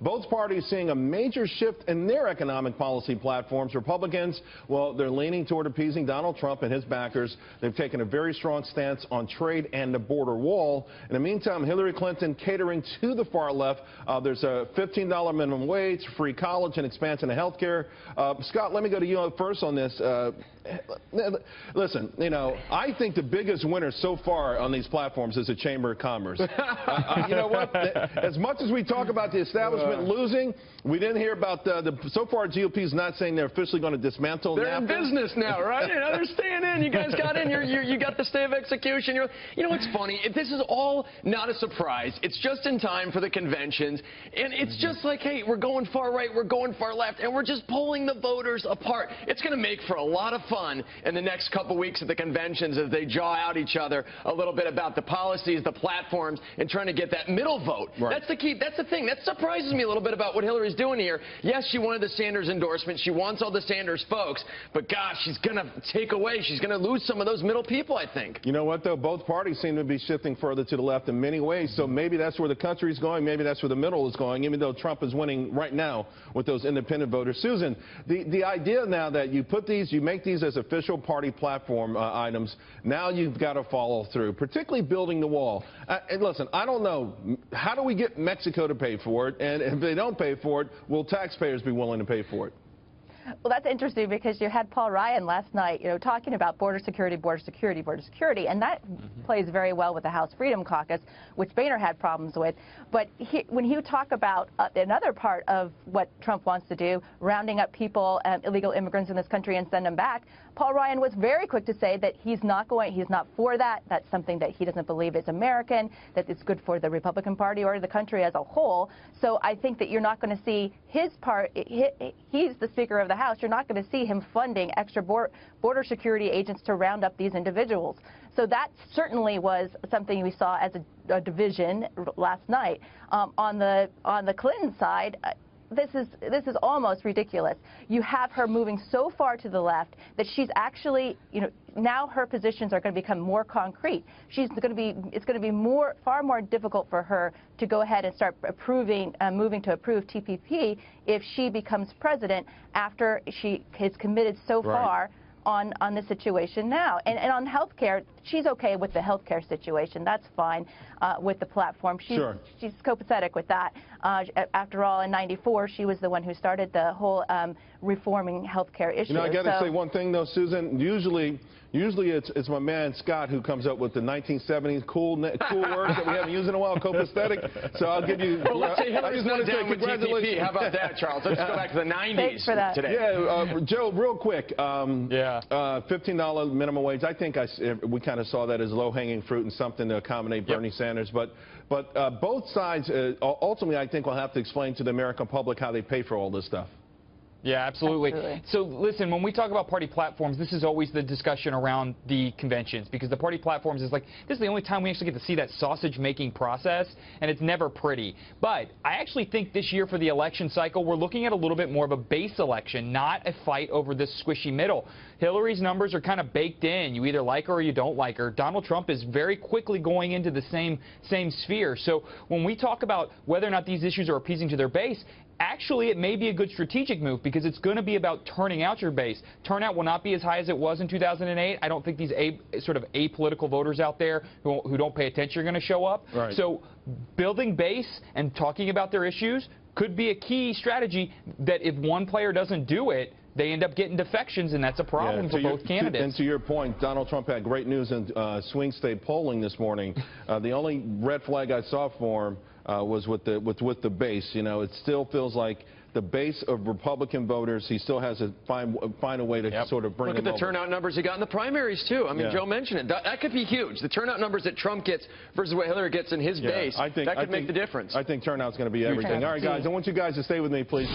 Both parties seeing a major shift in their economic policy platforms. Republicans, well, they're leaning toward appeasing Donald Trump and his backers. They've taken a very strong stance on trade and the border wall. In the meantime, Hillary Clinton catering to the far left. There's a $15 minimum wage, free college, and expansion of health care. Scott, let me go to you first on this. Listen, you know, I think the biggest winner so far on these platforms is the Chamber of Commerce. You know what? As much as we talk about the establishment losing, we didn't hear about so far GOP is not saying they're officially going to dismantle. They're in business now, right? They're staying in. You guys got in. You got the stay of execution. You know what's funny? This is all not a surprise. It's just in time for the conventions, and it's just like, hey, we're going far right, we're going far left, and we're just pulling the voters apart. It's going to make for a lot of fun in the next couple weeks at the conventions as they jaw out each other a little bit about the policies, the platforms, and trying to get that middle vote. Right. That's the key. That's the thing. That surprises me a little bit about what Hillary's doing here. Yes, she wanted the Sanders endorsement. She wants all the Sanders folks, but gosh, she's going to take away. She's going to lose some of those middle people, I think. You know what, though? Both parties seem to be shifting further to the left in many ways, so maybe that's where the country's going. Maybe that's where the middle is going, even though Trump is winning right now with those independent voters. Susan, the idea now that you put these, you make these as official party platform items, now you've got to follow through, particularly building the wall. And listen, I don't know, how do we get Mexico to pay for it? And if they don't pay for it, will taxpayers be willing to pay for it? Well, that's interesting because you had Paul Ryan last night, you know, talking about border security, border security, border security, and that plays very well with the House Freedom Caucus, which Boehner had problems with. But when he would talk about another part of what Trump wants to do, rounding up people, illegal immigrants in this country and send them back, Paul Ryan was very quick to say that he's not for that. That's something that he doesn't believe is American, that it's good for the Republican Party or the country as a whole. So I think that you're not going to see his part. He's the Speaker of the House. You're not going to see him funding extra border security agents to round up these individuals. So that certainly was something we saw as a division last night. On the Clinton side, this is almost ridiculous. You have her moving so far to the left that she's actually, you know, now her positions are going to become more concrete. It's going to be far more difficult for her to go ahead and start moving to approve TPP if she becomes president after she has committed so far on the situation now. And on health care, she's okay with the health care situation. That's fine with the platform. She's copacetic with that. After all, in '94, she was the one who started the whole reforming health care issue. You know, I got to say one thing, though, Susan. Usually it's my man Scott who comes up with the 1970s cool words that we haven't used in a while, copacetic. So I'll give you. Well, let's say Hillary's not down with congratulations. TPP. How about that, Charles? Let's go back to the 90s Thanks for that. today. Yeah, Joe, real quick. $15 minimum wage. I think we kind of saw that as low-hanging fruit and something to accommodate Bernie Sanders. But both sides ultimately, I think, will have to explain to the American public how they pay for all this stuff. Yeah, absolutely. So listen, when we talk about party platforms, this is always the discussion around the conventions, because the party platforms is like, this is the only time we actually get to see that sausage-making process, and it's never pretty. But I actually think this year for the election cycle, we're looking at a little bit more of a base election, not a fight over this squishy middle. Hillary's numbers are kind of baked in. You either like her or you don't like her. Donald Trump is very quickly going into the same sphere. So when we talk about whether or not these issues are appeasing to their base, actually, it may be a good strategic move because it's going to be about turning out your base. Turnout will not be as high as it was in 2008. I don't think these sort of apolitical voters out there who don't pay attention are going to show up. Right. So building base and talking about their issues could be a key strategy that if one player doesn't do it, they end up getting defections, and that's a problem for both candidates. And to your point, Donald Trump had great news in swing state polling this morning. The only red flag I saw for him was with the base. You know, it still feels like the base of Republican voters, he still has to find a way to sort of bring them over. Look at the turnout numbers he got in the primaries, too. I mean, Joe mentioned it. That could be huge. The turnout numbers that Trump gets versus what Hillary gets in his base, that could make the difference. I think turnout's going to be everything. All right, guys, I want you guys to stay with me, please.